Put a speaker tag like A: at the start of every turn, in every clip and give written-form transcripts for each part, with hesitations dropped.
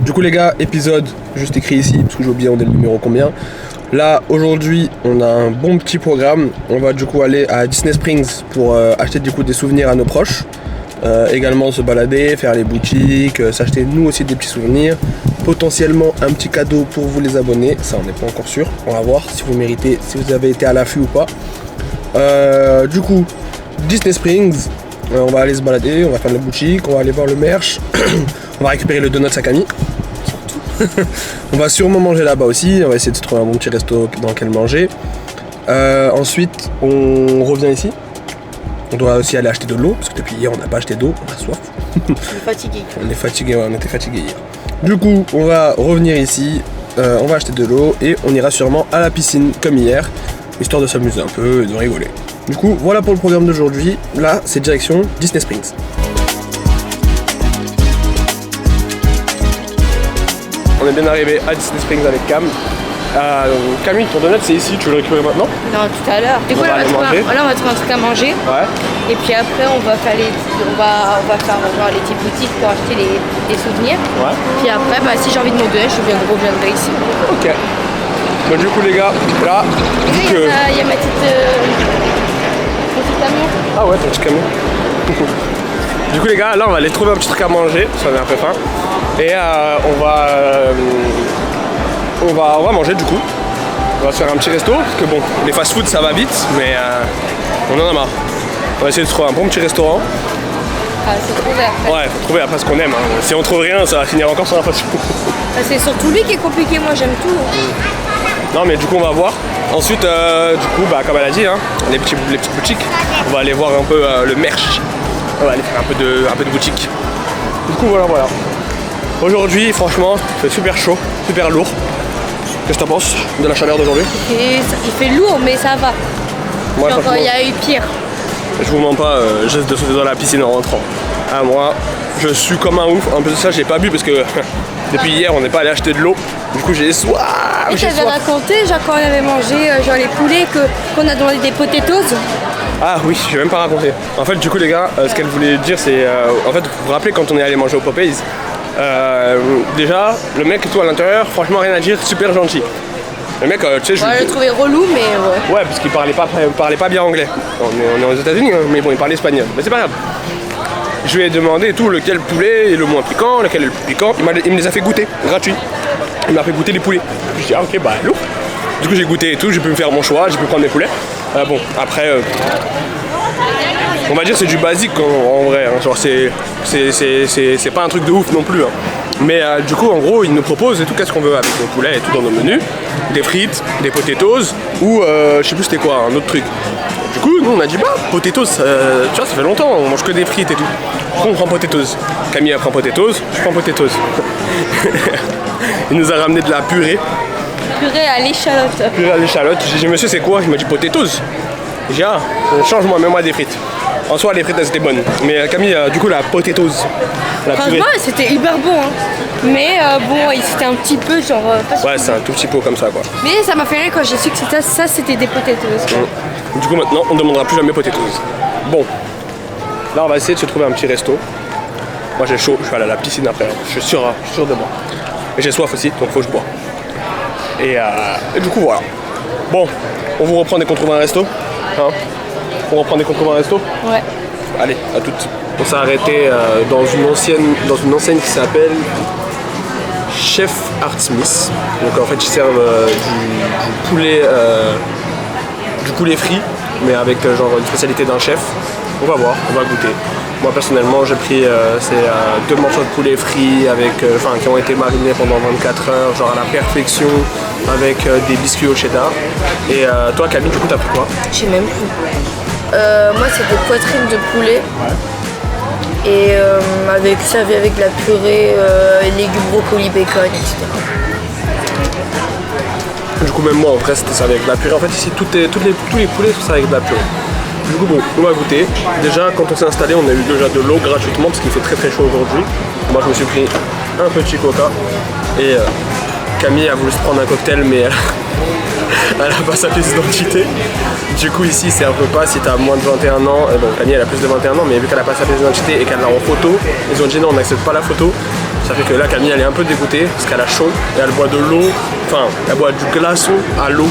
A: Du coup les gars, épisode juste écrit ici, parce que j'ai oublié on est le numéro combien. Là aujourd'hui on a un bon petit programme. On va du coup aller à Disney Springs pour acheter du coup des souvenirs à nos proches. Également se balader, faire les boutiques, s'acheter nous aussi des petits souvenirs. Potentiellement un petit cadeau pour vous les abonnés, ça on n'est pas encore sûr. On va voir si vous méritez, si vous avez été à l'affût ou pas. Du coup Disney Springs, on va aller se balader, on va faire la boutique, on va aller voir le merch. On va récupérer le donut à Camille. On va sûrement manger là-bas aussi. On va essayer de se trouver un bon petit resto dans lequel manger. Ensuite, on revient ici. On doit aussi aller acheter de l'eau parce que depuis hier, on n'a pas acheté d'eau. On a soif.
B: On est fatigué.
A: On est fatigué, ouais, on était fatigué hier. Du coup, on va revenir ici. On va acheter de l'eau et on ira sûrement à la piscine comme hier, histoire de s'amuser un peu et de rigoler. Du coup, voilà pour le programme d'aujourd'hui. Là, c'est direction Disney Springs. On est bien arrivé à Disney Springs avec Cam. Camille, ton donut c'est ici, tu veux le récupérer maintenant?
B: Non, tout à l'heure. Du coup, là, on va trouver un truc à manger.
A: Ouais.
B: Et puis après, on va faire on va faire genre, les petites boutiques pour acheter les souvenirs.
A: Ouais.
B: Puis après, si j'ai envie de mon donut, je reviendrai ici.
A: Ok. Bon, du coup, les gars, là, vu que...
B: Il y a mon petit camion.
A: Ah ouais, ton petit camion. Du coup, les gars, là, on va aller trouver un petit truc à manger, parce qu'on a un peu faim. Et on va manger du coup. On va se faire un petit resto, parce que bon, les fast-food ça va vite, mais on en a marre. On va essayer de trouver un bon petit restaurant.
B: C'est trouver après.
A: Ouais, faut trouver après ce qu'on aime. Hein. Si on trouve rien, ça va finir encore sur la fast-food.
B: C'est surtout lui qui est compliqué, moi j'aime tout.
A: Non mais du coup on va voir. Ensuite, du coup, comme elle a dit, hein, les petites boutiques, on va aller voir un peu le merch. On va aller faire un peu de boutique. Du coup voilà. Aujourd'hui, franchement, il fait super chaud, super lourd. Qu'est-ce que t'en penses de la chaleur d'aujourd'hui?
B: Il fait lourd, mais ça va.
A: Moi,
B: genre, il y a eu pire.
A: Je vous mens pas, j'essaie de sauter dans la piscine en rentrant. Ah, moi, je suis comme un ouf. En plus de ça, j'ai pas bu parce que depuis hier, on n'est pas allé acheter de l'eau. Du coup, j'ai soif.
B: Et t'avais raconté, genre, quand on avait mangé genre les poulets, qu'on a demandé des potatoes.
A: Ah oui, je vais même pas raconter. En fait, du coup, les gars, ce qu'elle voulait dire, c'est... en fait, vous vous rappelez quand on est allé manger au Popeyes, déjà, le mec et tout à l'intérieur, franchement, rien à dire, super gentil. Le mec, tu sais, je
B: l'ai trouvé relou, mais ouais.
A: Ouais, parce qu'il parlait pas bien anglais. On est aux États-Unis, hein, mais bon, il parlait espagnol. Mais c'est pas grave. Je lui ai demandé tout, lequel poulet est le moins piquant, lequel est le plus piquant. Il me les a fait goûter, gratuit. Il m'a fait goûter les poulets. Je dis, ah ok, lourd. Du coup, j'ai goûté et tout, j'ai pu me faire mon choix, j'ai pu prendre mes poulets. Bon, après, on va dire c'est du basique en vrai. Hein. Genre, c'est pas un truc de ouf non plus. Hein. Mais du coup, en gros, ils nous proposent et tout, qu'est-ce qu'on veut avec nos poulets et tout dans nos menus. Des frites, des potatoes ou je sais plus c'était quoi, un autre truc. Du coup, nous on a dit potatoes, tu vois, ça fait longtemps, on mange que des frites et tout. Du coup, on prend potatoes. Camille prend potatoes, je prends potatoes. Il nous a ramené de la purée.
B: Purée à l'échalote.
A: Purée à l'échalote. J'ai dit, monsieur, c'est quoi? Il m'a dit potatoes. J'ai dit, change-moi, mets-moi des frites. En soi, les frites, elles étaient bonnes. Mais Camille, du coup, la potatoes.
B: Franchement, c'était hyper bon. Hein. Mais c'était un petit peu genre...
A: ouais, c'est un tout petit pot comme ça, quoi.
B: Mais ça m'a fait rire quand j'ai su que c'était des potatoes.
A: Du coup, maintenant, on ne demandera plus jamais potatoes. Bon. Là, on va essayer de se trouver un petit resto. Moi, j'ai chaud. Je vais aller à la piscine après. Je suis sûr de moi. Et j'ai soif aussi, donc faut que je bois. Et du coup, voilà. Bon, on vous reprend dès qu'on trouve un resto. Hein, on reprend dès qu'on trouve un resto.
B: Ouais.
A: Allez, à toutes. On s'est arrêté dans une enseigne qui s'appelle Chef Art Smith. Donc en fait ils servent du poulet frit, mais avec genre une spécialité d'un chef. On va voir, on va goûter. Moi personnellement j'ai pris 2 morceaux de poulet frit qui ont été marinés pendant 24 heures, genre à la perfection, avec des biscuits au cheddar. Et toi Camille, du coup t'as pris quoi?
B: J'ai même plus. Moi c'était poitrine de poulet. Ouais. Et servi avec de la purée, légumes, brocolis, bacon, etc.
A: Du coup même moi en vrai c'était servi avec de la purée. En fait ici tous les poulets sont servis avec de la purée. Du coup bon, on va goûter. Déjà quand on s'est installé on a eu déjà de l'eau gratuitement parce qu'il fait très très chaud aujourd'hui. Moi je me suis pris un petit coca et Camille a voulu se prendre un cocktail mais Elle a pas sa pièce d'identité. Du coup ici c'est un repas si t'as moins de 21 ans, donc Camille elle a plus de 21 ans mais vu qu'elle a pas sa pièce d'identité et qu'elle l'a en photo, ils ont dit non on n'accepte pas la photo. Ça fait que là Camille elle est un peu dégoûtée parce qu'elle a chaud et elle boit de l'eau, enfin elle boit du glaçon à l'eau.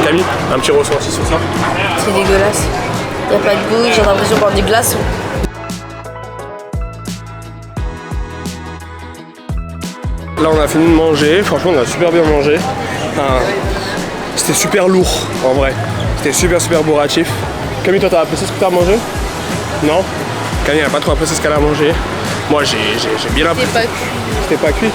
A: Camille, un petit ressenti sur ça?
B: C'est dégueulasse. Y a pas de goût, j'ai l'impression de boire des glaçons.
A: Là on a fini de manger, franchement on a super bien mangé. C'était super lourd en vrai. C'était super bourratif. Camille, toi t'as apprécié ce que t'as mangé? Non? Camille elle a pas trop apprécié ce qu'elle a mangé. Moi j'ai bien apprécié.
B: C'était pas cuit.
A: C'était pas cuit.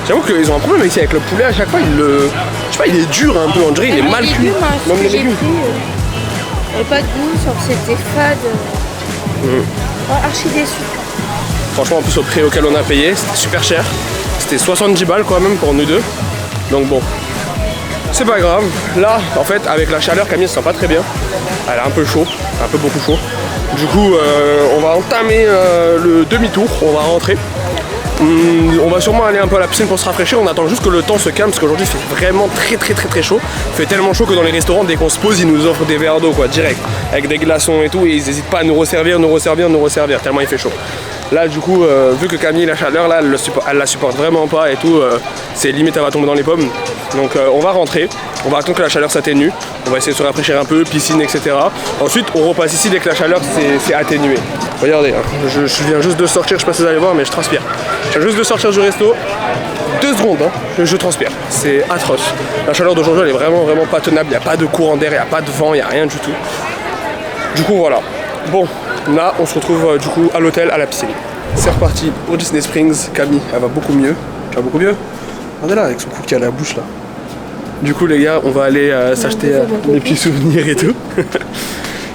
A: J'avoue qu'ils ont un problème ici avec le poulet à chaque fois, je sais pas, il est dur un peu, on dirait il est mal cuit.
B: Même les légumes. Il n'y avait pas de goût, c'était fade. Oh, archi déçu.
A: Franchement en plus au prix auquel on a payé, c'était super cher. C'était 70 balles quand même pour nous deux. Donc bon. C'est pas grave. Là, en fait, avec la chaleur, Camille se sent pas très bien. Elle a un peu chaud, un peu beaucoup chaud. Du coup, on va entamer le demi-tour. On va rentrer. On va sûrement aller un peu à la piscine pour se rafraîchir. On attend juste que le temps se calme parce qu'aujourd'hui il fait vraiment très chaud. Il fait tellement chaud que dans les restaurants, dès qu'on se pose, ils nous offrent des verres d'eau quoi, direct. Avec des glaçons et tout. Et ils n'hésitent pas à nous resservir tellement il fait chaud. Là du coup, vu que Camille la chaleur là, elle la supporte vraiment pas et tout, c'est limite elle va tomber dans les pommes. Donc on va rentrer, on va attendre que la chaleur s'atténue, on va essayer de se rafraîchir un peu, piscine etc. Ensuite on repasse ici dès que la chaleur s'est atténuée. Regardez, hein, je viens juste de sortir, je sais pas si vous allez voir mais je transpire. Je viens juste de sortir du resto, 2 secondes, hein, je transpire, c'est atroce. La chaleur d'aujourd'hui elle est vraiment pas tenable, il n'y a pas de courant d'air, il n'y a pas de vent, il n'y a rien du tout. Du coup voilà, bon. Là, on se retrouve du coup à l'hôtel, à la piscine. C'est reparti pour Disney Springs. Camille, elle va beaucoup mieux. Tu vas beaucoup mieux? Regardez là, avec son cookie à la bouche là. Du coup, les gars, on va aller s'acheter des petits souvenirs et tout.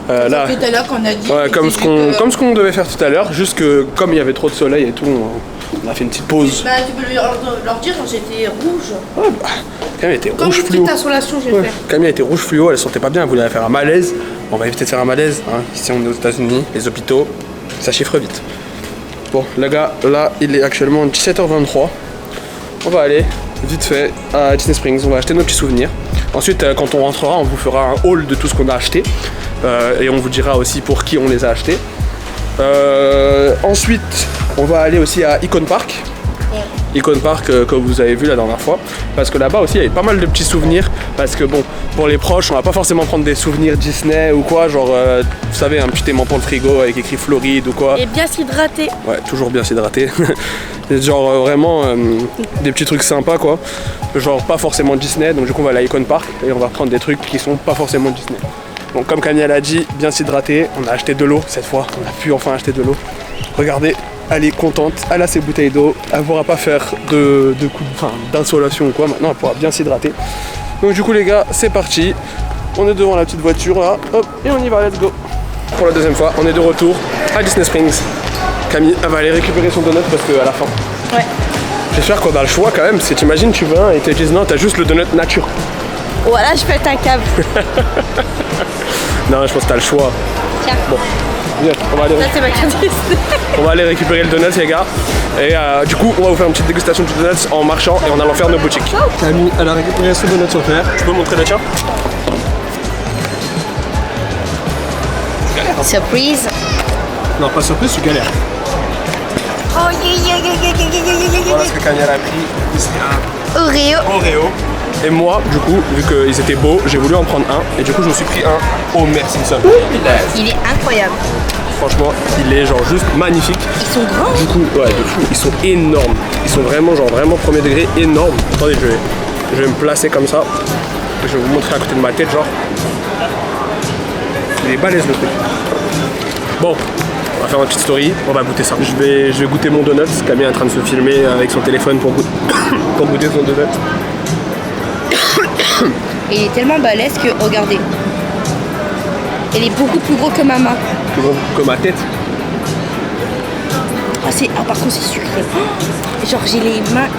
A: Là,
B: tout à l'heure qu'on a dit.
A: Ouais, comme ce qu'on devait faire tout à l'heure, juste que comme il y avait trop de soleil et tout, on a fait une petite pause.
B: Bah, tu peux leur dire quand j'étais rouge.
A: Ouais, bah, Camille était rouge fluo.
B: Comme une petite insolation, je vais faire.
A: Camille était rouge fluo, elle se sentait pas bien, elle voulait faire un malaise. On va éviter de faire un malaise, hein. Ici on est aux États-Unis, les hôpitaux, ça chiffre vite. Bon, les gars, là il est actuellement 17h23. On va aller vite fait à Disney Springs, on va acheter nos petits souvenirs. Ensuite, quand on rentrera, on vous fera un haul de tout ce qu'on a acheté et on vous dira aussi pour qui on les a achetés. Ensuite, on va aller aussi à Icon Park. Icon Park que vous avez vu la dernière fois, parce que là-bas aussi il y avait pas mal de petits souvenirs, parce que bon, pour les proches on va pas forcément prendre des souvenirs Disney ou quoi, genre vous savez un petit aimant pour le frigo avec écrit Floride ou quoi.
B: Et bien s'hydrater.
A: Ouais, toujours bien s'hydrater. Genre vraiment des petits trucs sympas quoi, genre pas forcément Disney, donc du coup on va aller à Icon Park et on va prendre des trucs qui sont pas forcément Disney. Donc comme Camille a dit, bien s'hydrater, on a acheté de l'eau cette fois, on a pu enfin acheter de l'eau. Regardez, elle est contente, elle a ses bouteilles d'eau, elle ne pourra pas faire de coups d'insolation ou quoi, maintenant elle pourra bien s'hydrater. Donc du coup les gars, c'est parti, on est devant la petite voiture là, hop, et on y va, let's go. Pour la deuxième fois, on est de retour à Disney Springs. Camille, elle va aller récupérer son donut parce qu'à la fin.
B: Ouais.
A: J'espère qu'on a le choix quand même, parce que t'imagines tu viens et te disent non, t'as juste le donut nature.
B: Voilà, je pète un câble.
A: Non, je pense que t'as le choix.
B: Tiens.
A: Bon. Bien, on va aller récupérer le donut les gars et du coup on va vous faire une petite dégustation du donut en marchant et en allant faire nos boutiques. Camille elle a récupéré son donut sur terre. Tu peux montrer le tien?
B: Surprise.
A: Non pas surprise, tu galères.
B: Oh
A: Voilà ce que Camille a pris. C'est un
B: Oreo.
A: Et moi du coup vu qu'ils étaient beaux j'ai voulu en prendre un et du coup je me suis pris un Homer Simpson.
B: Il est incroyable.
A: Franchement il est genre juste magnifique.
B: Ils sont grands.
A: Du coup ouais de fou, ils sont énormes. Ils sont vraiment genre vraiment premier degré énormes. Attendez je vais me placer comme ça. Je vais vous montrer à côté de ma tête genre. Il est balèze le truc. Bon, on va faire une petite story, on va goûter ça. Je vais goûter mon donut. Camille est en train de se filmer avec son téléphone pour goûter son donut.
B: Et il est tellement balèze que, regardez, il est beaucoup plus gros que ma main.
A: Plus gros que ma tête.
B: Par contre c'est sucré. Genre j'ai les mains.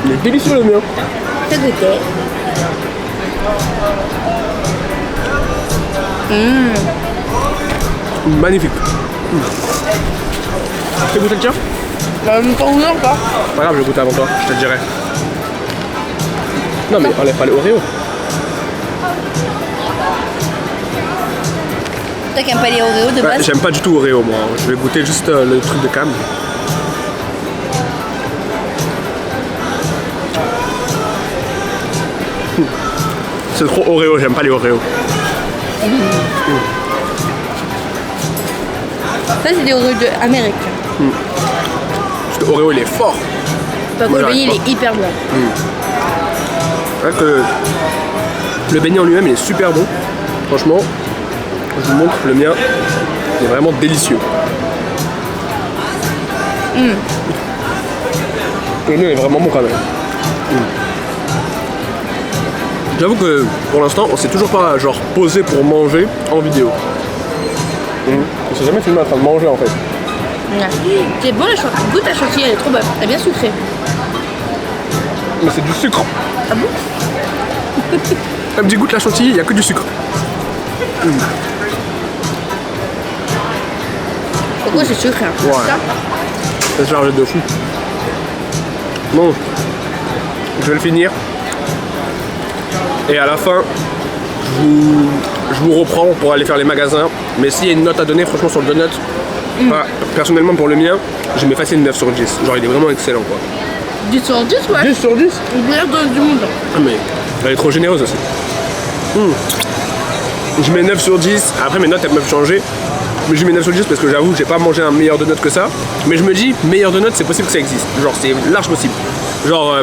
A: Il est délicieux le mien.
B: T'as goûté?
A: Magnifique. T'as goûté le tien?
B: Pas ouvert encore.
A: Pas grave, je vais goûter avant toi, je te dirai. Non mais enlève pas les Oreos.
B: Toi qui aimes pas les Oreos de base.
A: J'aime pas du tout Oreo moi, je vais goûter juste le truc de Cam. C'est trop Oreo, j'aime pas les Oreos.
B: Ça c'est des Oreos d'Amérique.
A: Parce que Oreo il est fort.
B: Par contre, lui il est hyper bon.
A: C'est vrai que le beignet en lui-même il est super bon. Franchement, je vous montre le mien, il est vraiment délicieux. Le mien est vraiment bon quand même. J'avoue que pour l'instant on s'est toujours pas genre posé pour manger en vidéo. On s'est jamais filmé en train de manger en fait.
B: C'est bon la chantilly, goûte la chantilly, elle est trop bonne, elle est bien sucrée.
A: Mais c'est du sucre.
B: Ah bon?
A: Elle me dit goûte la chantilly, il n'y a que du sucre.
B: Pourquoi c'est sucré hein?
A: Ouais. Ça se charge de fou. Bon, je vais le finir. Et à la fin, je vous reprends pour aller faire les magasins. Mais s'il y a une note à donner, franchement, sur le donut, personnellement pour le mien, je mets facile 9 sur 10. Genre, il est vraiment excellent quoi.
B: 10 sur 10, ouais.
A: 10 sur 10
B: Le meilleur donut du monde.
A: Ah, mais elle est trop généreuse aussi. Je mets 9 sur 10. Après, mes notes elles peuvent changer. Mais je mets 9 sur 10 parce que j'avoue, j'ai pas mangé un meilleur donut que ça. Mais je me dis, meilleur donut, c'est possible que ça existe. Genre, c'est large possible. Genre,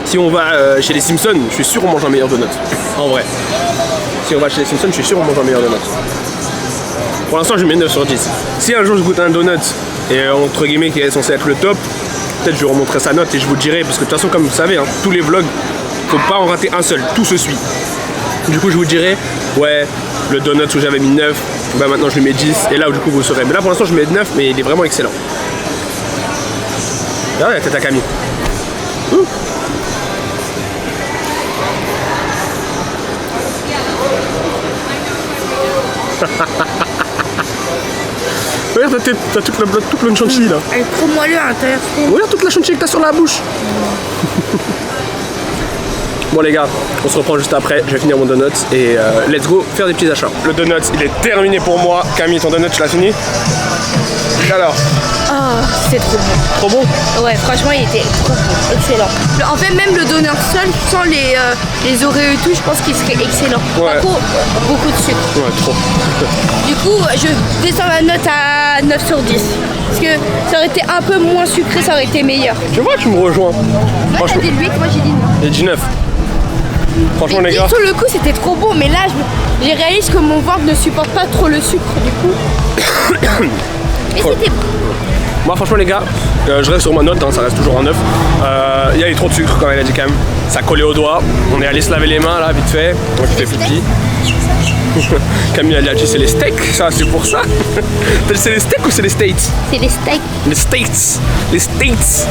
A: si on va chez les Simpsons, je suis sûr qu'on mange un meilleur donut. En vrai. Si on va chez les Simpsons, je suis sûr qu'on mange un meilleur donut. Pour l'instant, je mets 9 sur 10. Si un jour je goûte un donut, et entre guillemets, qui est censé être le top, peut-être je lui remontrerai sa note et je vous dirai. Parce que de toute façon, comme vous savez, hein, tous les vlogs, faut pas en rater un seul. Tout se suit. Du coup, je vous dirai, ouais, le donut où j'avais mis 9, bah maintenant je lui mets 10. Et là, où, du coup, vous saurez. Mais là, pour l'instant, je mets 9, mais il est vraiment excellent. Regarde la tête à Camille. Regarde t'as tout plein de chantilly là.
B: Elle est trop moelleuse à l'intérieur.
A: Regarde toute la chantilly que t'as sur la bouche. Bon les gars, on se reprend juste après, je vais finir mon donut et let's go faire des petits achats. Le donut il est terminé pour moi. Camille, ton donut tu l'as fini? Alors?
B: Oh, c'est trop bon.
A: Trop bon?
B: Ouais, franchement il était trop bon, excellent. En fait même le donut seul, sans les Oreos et tout, je pense qu'il serait excellent.
A: Ouais.
B: Par contre, beaucoup de sucre.
A: Ouais, trop.
B: Du coup, je descends ma note à 9 sur 10. Parce que ça aurait été un peu moins sucré, ça aurait été meilleur.
A: Tu vois, tu me rejoins.
B: Moi j'ai dit 8, moi j'ai dit 9.
A: J'ai dit 9. Franchement les gars.
B: Sur le coup c'était trop bon, mais là j'ai réalisé que mon ventre ne supporte pas trop le sucre du coup. Mais c'était bon.
A: Moi franchement les gars, je reste sur ma note, hein, ça reste toujours un 9. Il y avait trop de sucre quand elle a dit quand même. Ça collait aux doigts. On est allé se laver les mains là vite fait. Moi je fais pipi. Camille elle a dit c'est les steaks, ça c'est pour ça. C'est les steaks ou c'est les States?
B: C'est les steaks.
A: Les States. Les States.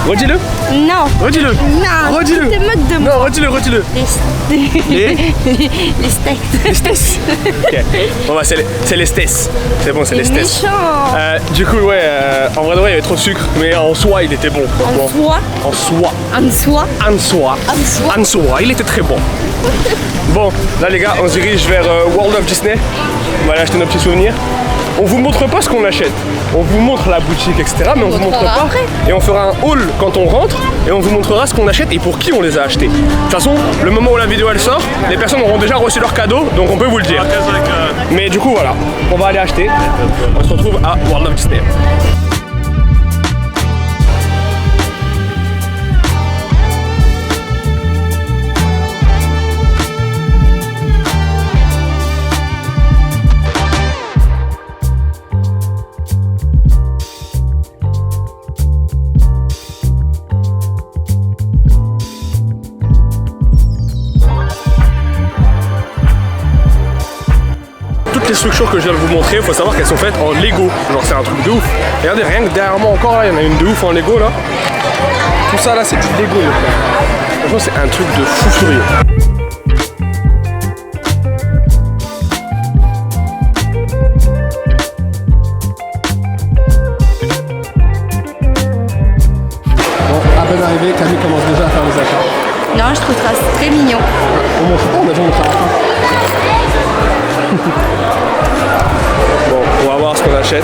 A: Redis-le.
B: Non.
A: Redis-le.
B: Non.
A: Redis-le.
B: Tu te moques de moi.
A: Non, redis-le.
B: Les steaks.
A: Les States. Ok. Bon bah c'est les States. C'est bon, c'est les States.
B: Méchant.
A: Du coup ouais, en vrai de vrai il y avait trop de sucre, mais en soi il était bon.
B: En soi.
A: En soi.
B: En soi.
A: En soi.
B: En soi.
A: En soi, il était très bon. Bon, là les gars, on se dirige vers World of Disney. On va aller acheter nos petits souvenirs. On vous montre pas ce qu'on achète. On vous montre la boutique, etc. Mais on vous montre pas.
B: Après.
A: Et on fera un haul quand on rentre. Et on vous montrera ce qu'on achète et pour qui on les a achetés. De toute façon, le moment où la vidéo elle sort, les personnes auront déjà reçu leur cadeau. Donc on peut vous le dire. Mais du coup voilà, on va aller acheter. On se retrouve à World of Disney. Les structures que je viens de vous montrer, il faut savoir qu'elles sont faites en Lego. Genre c'est un truc de ouf. Regardez, rien que derrière moi encore là, il y en a une de ouf en Lego là. Tout ça là c'est du Lego. Franchement c'est un truc de fou furieux.
B: très mignon.
A: On montre pas, on a déjà montré à la fin. Bon, on va voir ce qu'on achète.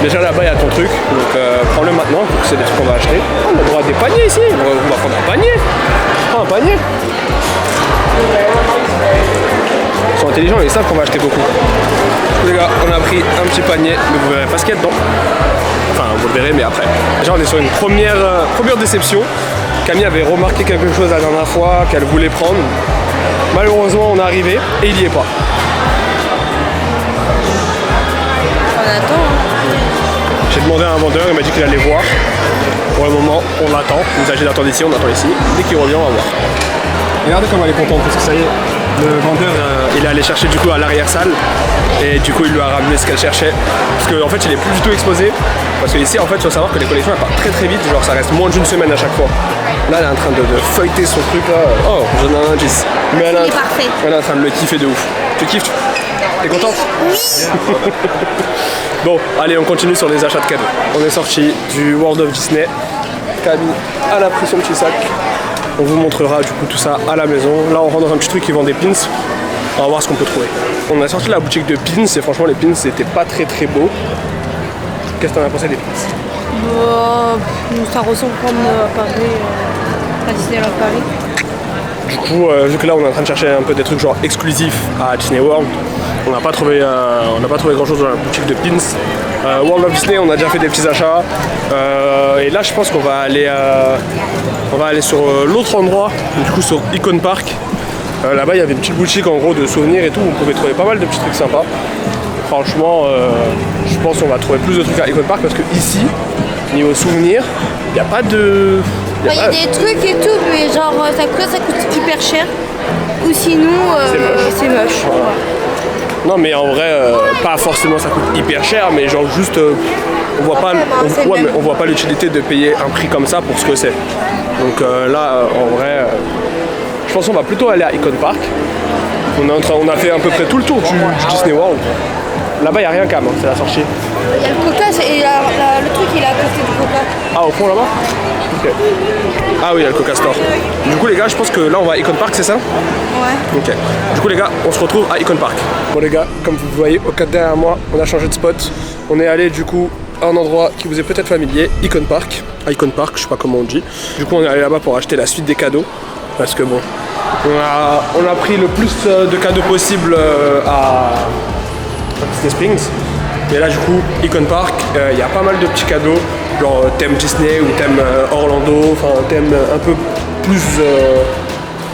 A: Déjà là-bas il y a ton truc, donc prends-le maintenant, vu que c'est des trucs qu'on va acheter. On a le droit à des paniers ici, on va prendre un panier. Prends un panier. Ils sont intelligents, ils savent qu'on va acheter beaucoup. Les gars, on a pris un petit panier, mais vous verrez pas ce qu'il y a dedans. Enfin, vous le verrez, mais après. Déjà, on est sur une première déception. Camille avait remarqué quelque chose la dernière fois qu'elle voulait prendre. Malheureusement, on est arrivé et il n'y est pas.
B: On attend.
A: J'ai demandé à un vendeur, il m'a dit qu'il allait voir. Pour le moment, on l'attend. Il nous a dit d'attendre ici, on attend ici. Dès qu'il revient, on va voir. Regardez comme elle est contente, parce que ça y est, le vendeur, il est allé chercher du coup à l'arrière-salle. Et du coup, il lui a ramené ce qu'elle cherchait. Parce qu'en fait, il est plus du tout exposé. Parce que ici, en fait, il faut savoir que les collections, elles partent très très vite. Genre, ça reste moins d'une semaine à chaque fois. Là, elle est en train de feuilleter son truc là. Oh, j'en ai un indice. Mais elle est en train de le kiffer de ouf. Tu kiffes? T'es contente? Oui. Bon, allez, on continue sur les achats de cadeaux. On est sorti du World of Disney. Camille, elle a pris son petit sac. On vous montrera du coup tout ça à la maison. Là, on rentre dans un petit truc qui vend des pins. On va voir ce qu'on peut trouver. On a sorti la boutique de pins et franchement, les pins c'était pas très très beau. Qu'est-ce que t'en as pensé des pins?
B: Ça ressemble comme à Paris, à Disneyland Paris.
A: Du coup, vu que là on est en train de chercher un peu des trucs genre exclusifs à Disney World, on n'a pas trouvé grand chose dans la boutique de pins. World of Disney, on a déjà fait des petits achats. Et là, je pense qu'on va aller, sur l'autre endroit, du coup sur Icon Park. Là-bas, il y avait une petite boutique en gros de souvenirs et tout. Vous pouvez trouver pas mal de petits trucs sympas. Franchement, je pense qu'on va trouver plus de trucs à Icon Park parce que ici, niveau souvenirs, il n'y a pas de.
B: Il y a des trucs et tout, mais genre ça coûte hyper cher. Ou sinon, c'est moche.
A: Voilà. Non, mais en vrai, pas forcément ça coûte hyper cher, mais genre juste, on voit pas l'utilité de payer un prix comme ça pour ce que c'est. Donc là, en vrai, je pense qu'on va plutôt aller à Icon Park. On a fait à peu près tout le tour du Disney World. Là-bas, il n'y a rien Cam, hein, c'est la sortie.
B: Il y a le Coca, et le truc il est à côté du Coca.
A: Ah, au fond là-bas? Ok. Ah oui, il y a le Coca Store. Du coup, les gars, je pense que là, on va à Icon Park, c'est ça?
B: Ouais.
A: Ok. Du coup, les gars, on se retrouve à Icon Park. Bon, les gars, comme vous voyez au cadre derrière moi, on a changé de spot. On est allé, du coup, à un endroit qui vous est peut-être familier, Icon Park. Icon Park, je sais pas comment on dit. Du coup, on est allé là-bas pour acheter la suite des cadeaux. Parce que bon, on a pris le plus de cadeaux possible à Disney Springs. Et là du coup, Icon Park, il y a pas mal de petits cadeaux, genre thème Disney ou thème Orlando, enfin thème un peu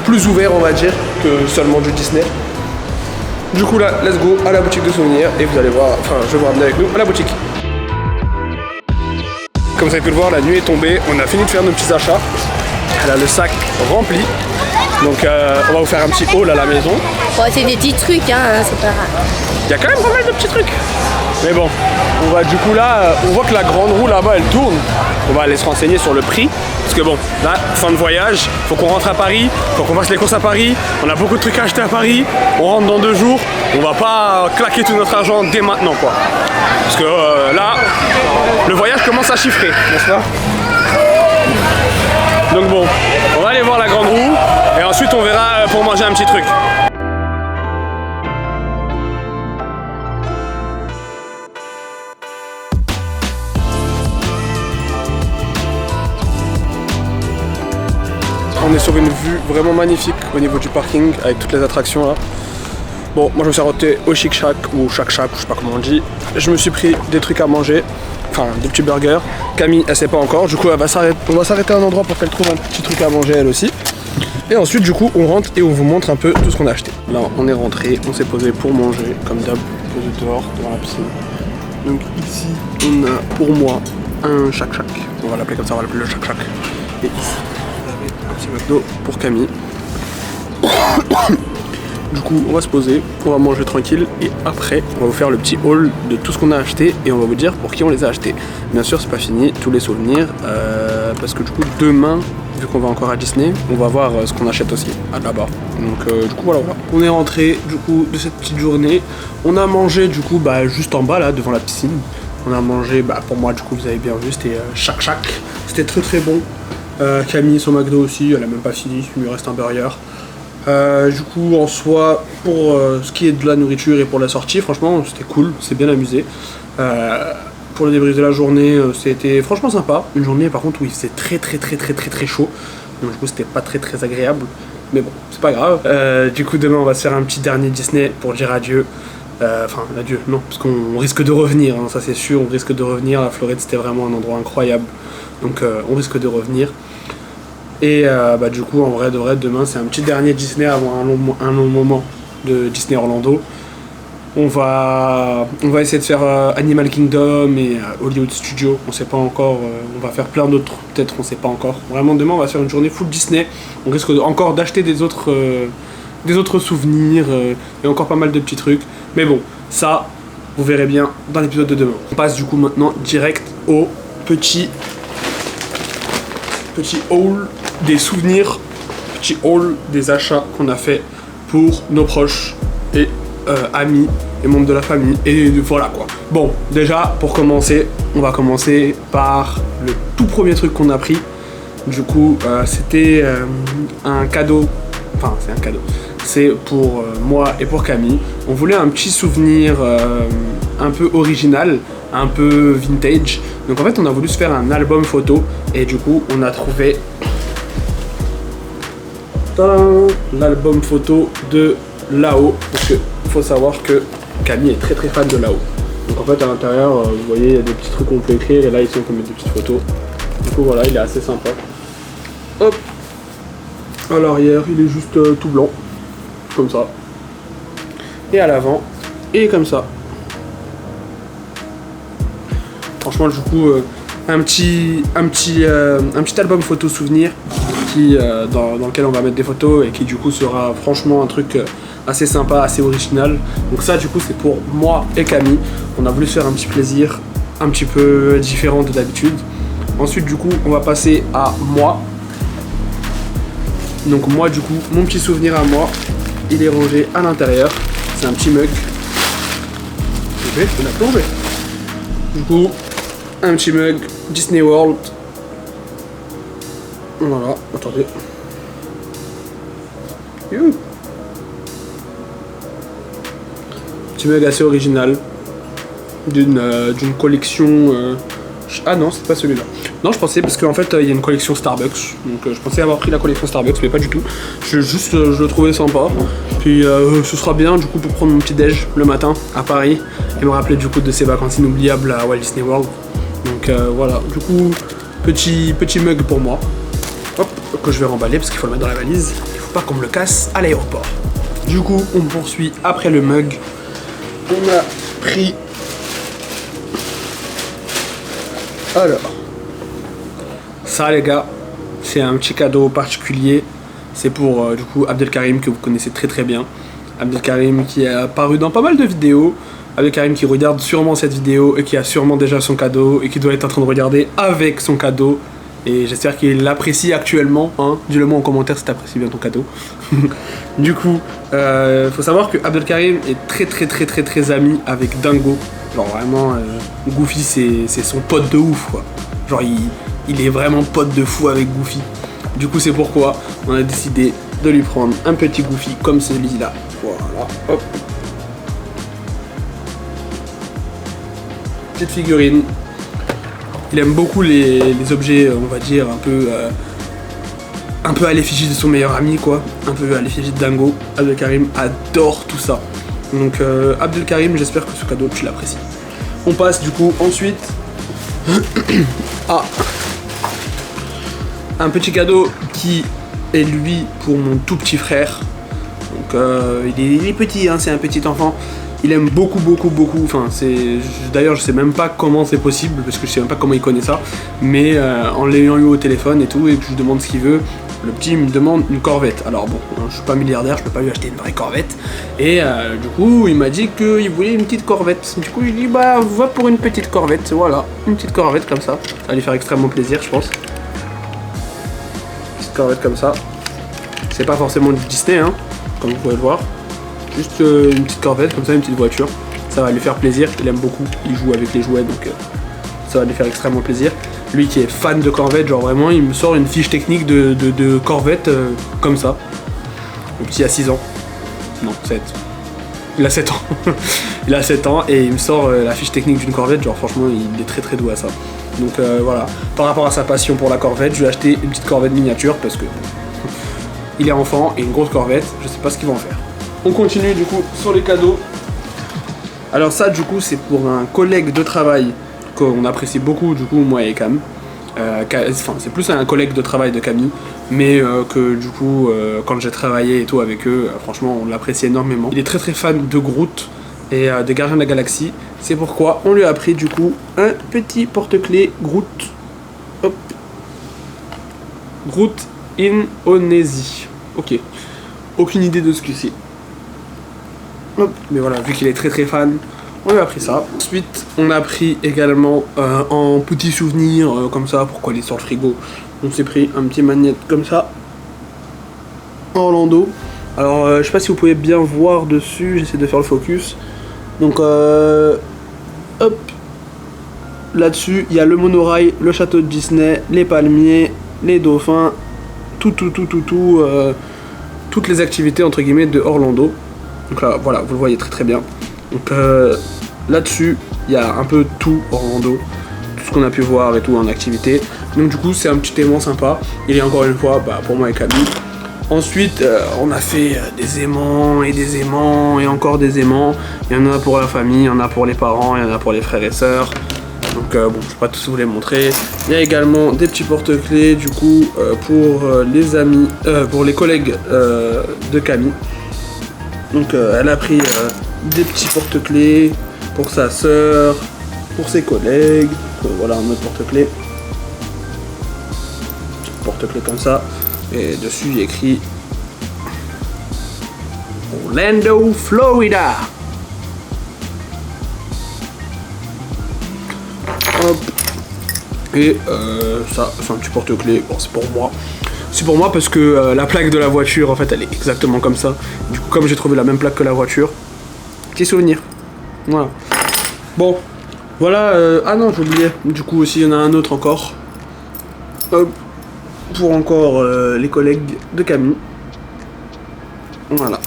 A: plus ouvert on va dire que seulement du Disney. Du coup là, let's go à la boutique de souvenirs et vous allez voir, enfin je vais vous ramener avec nous à la boutique. Comme vous avez pu le voir, la nuit est tombée, on a fini de faire nos petits achats. Elle a le sac rempli. Donc on va vous faire un petit haul à la maison.
B: Bon, c'est des petits trucs, hein, c'est pas grave.
A: Il y a quand même pas mal de petits trucs. Mais bon, on va du coup là, on voit que la grande roue là-bas elle tourne. On va aller se renseigner sur le prix. Parce que bon, là, fin de voyage, faut qu'on rentre à Paris, faut qu'on fasse les courses à Paris. On a beaucoup de trucs à acheter à Paris. On rentre dans 2 jours. On va pas claquer tout notre argent dès maintenant quoi. Parce que là, le voyage commence à chiffrer, n'est-ce pas? Donc bon, on va aller voir la grande roue et ensuite on verra pour manger un petit truc. On est sur une vue vraiment magnifique au niveau du parking avec toutes les attractions là. Bon, moi je me suis arrêté au Chic Shack ou Shack Shack, je sais pas comment on dit. Je me suis pris des trucs à manger, enfin des petits burgers. Camille, elle sait pas encore, du coup on va s'arrêter à un endroit pour qu'elle trouve un petit truc à manger elle aussi. Et ensuite du coup on rentre et on vous montre un peu tout ce qu'on a acheté. Là on est rentré, on s'est posé pour manger, comme d'hab, posé dehors, devant la piscine. Donc ici on a pour moi un Shack Shack, on va l'appeler comme ça, on va l'appeler le Shack Shack. Et ici on avait un petit McDo pour Camille. Du coup, on va se poser, on va manger tranquille et après, on va vous faire le petit haul de tout ce qu'on a acheté et on va vous dire pour qui on les a achetés. Bien sûr, c'est pas fini, tous les souvenirs, parce que du coup, demain, vu qu'on va encore à Disney, on va voir ce qu'on achète aussi là-bas. Donc, du coup, voilà. On est rentré du coup de cette petite journée. On a mangé du coup, juste en bas là, devant la piscine. On a mangé, pour moi, du coup, vous avez bien vu, c'était Shack Shack. C'était très très bon. Camille, son McDo aussi, elle a même pas fini, il lui reste un burger. Du coup, en soi, pour ce qui est de la nourriture et pour la sortie, franchement, c'était cool, c'est bien amusé. Pour le débrief de la journée, c'était franchement sympa. Une journée, par contre, où il faisait très chaud. Donc, du coup, c'était pas très agréable. Mais bon, c'est pas grave. Du coup, demain, on va se faire un petit dernier Disney pour dire adieu. Enfin, adieu, non, parce qu'on risque de revenir, hein, ça c'est sûr, on risque de revenir. La Floride, c'était vraiment un endroit incroyable. Donc, on risque de revenir. Et du coup, en vrai de vrai, demain, c'est un petit dernier Disney avant un long moment de Disney Orlando. On va essayer de faire Animal Kingdom et Hollywood Studios, on sait pas encore, on va faire plein d'autres, peut-être, on sait pas encore. Vraiment, demain, on va faire une journée full Disney. On risque encore d'acheter des autres souvenirs et encore pas mal de petits trucs. Mais bon, ça, vous verrez bien dans l'épisode de demain. On passe du coup maintenant direct au petit haul des souvenirs, petit haul des achats qu'on a fait pour nos proches et amis et membres de la famille. Et voilà quoi. Bon, déjà, pour commencer, on va commencer par le tout premier truc qu'on a pris. Du coup, c'était un cadeau. Enfin, c'est un cadeau. C'est pour moi et pour Camille. On voulait un petit souvenir un peu original, un peu vintage. Donc en fait, on a voulu se faire un album photo. Et du coup, on a trouvé l'album photo de Lao. Parce qu'il faut savoir que Camille est très fan de Lao. Donc en fait, à l'intérieur, vous voyez, il y a des petits trucs qu'on peut écrire. Et là, ici, on peut mettre des petites photos. Du coup, voilà, il est assez sympa. Hop. À l'arrière, il est juste tout blanc. Comme ça. Et à l'avant, et comme ça. Franchement, du coup, un petit album photo souvenir qui, dans lequel on va mettre des photos et qui du coup sera franchement un truc assez sympa, assez original. Donc ça, du coup, c'est pour moi et Camille. On a voulu se faire un petit plaisir un petit peu différent de d'habitude. Ensuite, du coup, on va passer à moi. Donc moi, du coup, mon petit souvenir à moi, il est rangé à l'intérieur. C'est un petit mug. Je vais la plomber. Du coup, un petit mug Disney World. Voilà, attendez. Petit mug assez original. D'une collection... Ah non, c'est pas celui-là. Non, je pensais, parce qu'en fait, il y a une collection Starbucks. Donc je pensais avoir pris la collection Starbucks, mais pas du tout. Je le trouvais sympa. Puis ce sera bien, du coup, pour prendre mon petit déj le matin à Paris. Et me rappeler, du coup, de ces vacances inoubliables à Walt Disney World. Donc voilà, du coup, petit mug pour moi. Hop, que je vais remballer, parce qu'il faut le mettre dans la valise. Il faut pas qu'on me le casse à l'aéroport. Du coup, on poursuit après le mug. On a pris... Alors, ça les gars, c'est un petit cadeau particulier. C'est pour du coup Abdelkarim, que vous connaissez très bien. Abdelkarim qui est apparu dans pas mal de vidéos. Abdelkarim qui regarde sûrement cette vidéo et qui a sûrement déjà son cadeau et qui doit être en train de regarder avec son cadeau. Et j'espère qu'il l'apprécie actuellement, hein. Dis-le moi en commentaire si t'apprécies bien ton cadeau. Du coup, faut savoir que Abdelkarim est très ami avec Dingo. Genre vraiment, Goofy c'est son pote de ouf quoi. Genre il est vraiment pote de fou avec Goofy. Du coup c'est pourquoi on a décidé de lui prendre un petit Goofy comme celui-là. Voilà, hop. Petite figurine. Il aime beaucoup les objets, on va dire, un peu à l'effigie de son meilleur ami quoi. Un peu à l'effigie de Dingo. Abdelkarim adore tout ça. Donc Abdelkarim, j'espère que ce cadeau tu l'apprécies. On passe du coup ensuite à un petit cadeau qui est lui pour mon tout petit frère. Donc il est petit, hein, c'est un petit enfant. Il aime beaucoup. Enfin, d'ailleurs, je sais même pas comment c'est possible parce que je sais même pas comment il connaît ça. Mais en l'ayant eu au téléphone et tout, et que je lui demande ce qu'il veut, le petit me demande une Corvette. Alors bon, je suis pas milliardaire, je peux pas lui acheter une vraie Corvette. Et du coup, il m'a dit qu'il voulait une petite Corvette. Du coup, il dit bah va pour une petite Corvette. Voilà, une petite Corvette comme ça. Ça va lui faire extrêmement plaisir, je pense. Petite Corvette comme ça. C'est pas forcément du Disney, hein, comme vous pouvez le voir. Juste une petite Corvette, comme ça, une petite voiture. Ça va lui faire plaisir, il aime beaucoup, il joue avec les jouets, donc ça va lui faire extrêmement plaisir. Lui qui est fan de Corvette, genre vraiment, il me sort une fiche technique de Corvette comme ça.
C: Mon petit a 6 ans. Non, 7. Il a 7 ans. Il a 7 ans et il me sort la fiche technique d'une Corvette. Genre franchement, il est très très doué à ça. Donc voilà, par rapport à sa passion pour la Corvette, je lui ai acheté une petite Corvette miniature parce que il est enfant et une grosse Corvette, je sais pas ce qu'il va en faire. On continue du coup sur les cadeaux. Alors ça du coup c'est pour un collègue de travail qu'on apprécie beaucoup du coup moi et Cam. Enfin c'est plus un collègue de travail de Camille, mais que du coup quand j'ai travaillé et tout avec eux, franchement on l'apprécie énormément. Il est très très fan de Groot et des Gardiens de la Galaxie. C'est pourquoi on lui a pris du coup un petit porte-clés Groot. Hop. Groot in Onesi. Ok. Aucune idée de ce que c'est. Hop. Mais voilà, vu qu'il est très très fan, on lui a pris ça. Ensuite, on a pris également en petit souvenir comme ça, pourquoi il est sur le frigo. On s'est pris un petit magnète comme ça. Orlando. Alors, je sais pas si vous pouvez bien voir dessus, j'essaie de faire le focus. Donc, hop, là-dessus, il y a le monorail, le château de Disney, les palmiers, les dauphins, toutes les activités entre guillemets de Orlando. Donc là, voilà, vous le voyez très très bien. Donc là-dessus, il y a un peu tout Orlando, tout ce qu'on a pu voir et tout en activité. Donc du coup, c'est un petit aimant sympa. Il est encore une fois pour moi et Camille. Ensuite, on a fait des aimants et encore des aimants. Il y en a pour la famille, il y en a pour les parents, il y en a pour les frères et sœurs. Donc bon, je ne vais pas tous vous les montrer. Il y a également des petits porte-clés du coup pour les amis, pour les collègues de Camille. Donc elle a pris des petits porte-clés pour sa sœur, pour ses collègues. Voilà un autre porte-clés. Porte-clés comme ça. Et dessus il y a écrit Orlando, Florida. Hop. Et ça, c'est un petit porte-clés. Bon, c'est pour moi. C'est pour moi parce que la plaque de la voiture, en fait, elle est exactement comme ça. Du coup, comme j'ai trouvé la même plaque que la voiture, petit souvenir. Voilà. Bon, voilà. Ah non, j'ai oublié. Du coup, aussi, il y en a un autre encore. Hop. Pour encore les collègues de Camille. Voilà.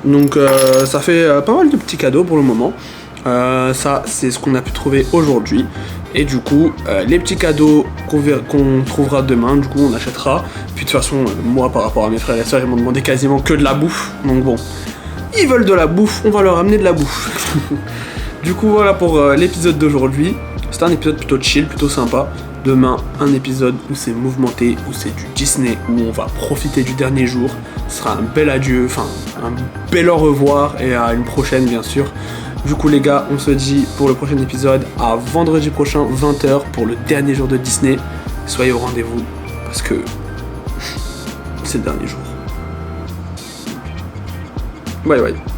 C: Donc, ça fait pas mal de petits cadeaux pour le moment. Ça, c'est ce qu'on a pu trouver aujourd'hui. Et du coup, les petits cadeaux qu'on trouvera demain, du coup, on achètera. Puis de toute façon, moi, par rapport à mes frères et sœurs, ils m'ont demandé quasiment que de la bouffe. Donc bon, ils veulent de la bouffe, on va leur amener de la bouffe. Du coup, voilà pour l'épisode d'aujourd'hui. C'était un épisode plutôt chill, plutôt sympa. Demain, un épisode où c'est mouvementé, où c'est du Disney, où on va profiter du dernier jour. Ce sera un bel adieu, enfin, un bel au revoir et à une prochaine, bien sûr. Du coup les gars, on se dit pour le prochain épisode à vendredi prochain 20h pour le dernier jour de Disney. Soyez au rendez-vous parce que c'est le dernier jour. Bye bye.